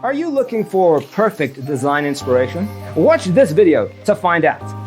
Are you looking for perfect design inspiration? Watch this video to find out.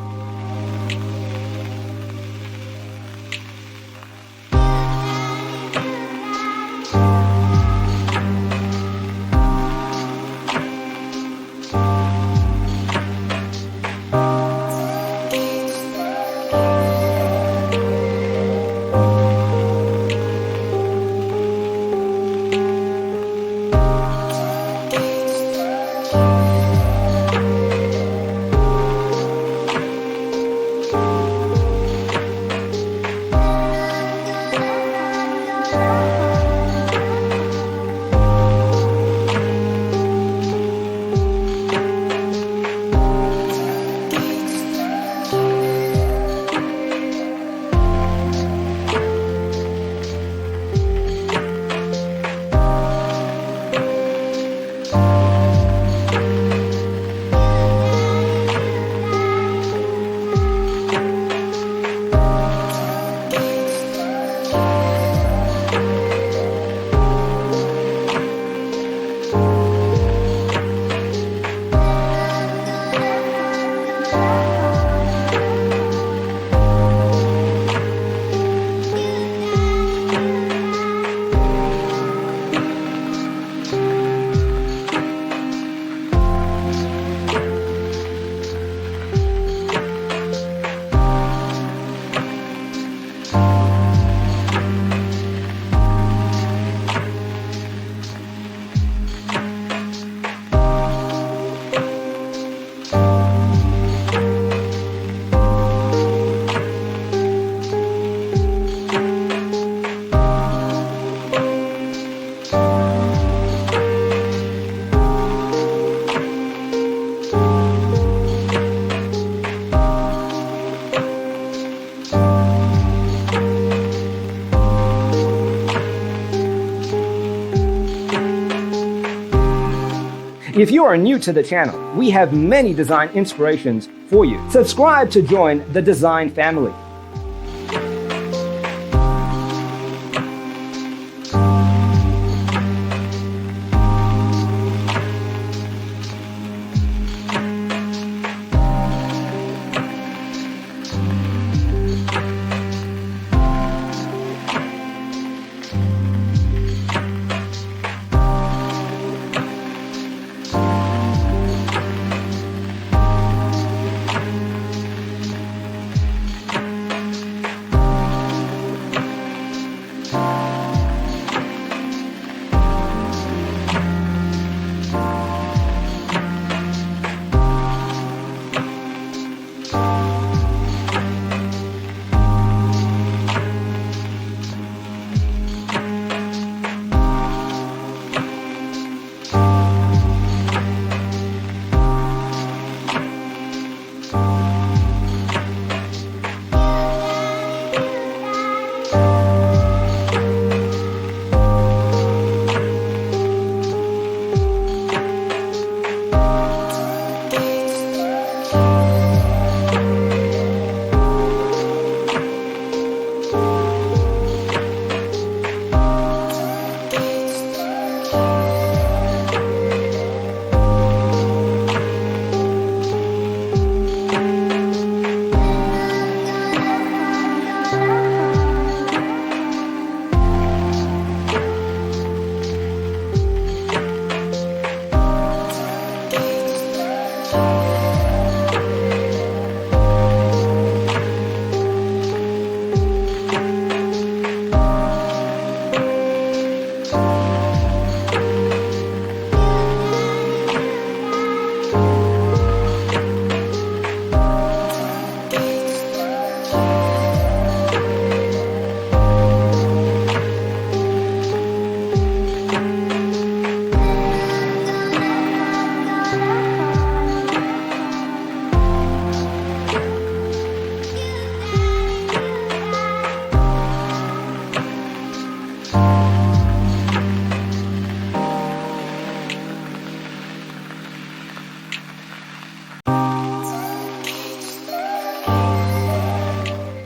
If you are new to the channel, we have many design inspirations for you. Subscribe to join the design family.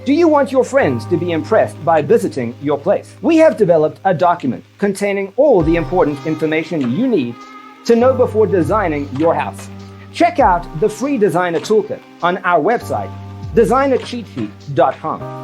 Do you want your friends to be impressed by visiting your place? We have developed a document containing all the important information you need to know before designing your house. Check out the free designer toolkit on our website, designercheatsheet.com.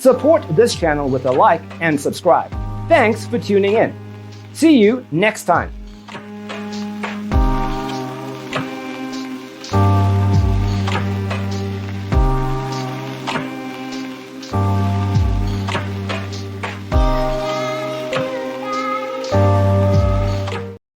Support this channel with a like and subscribe. Thanks for tuning in. See you next time.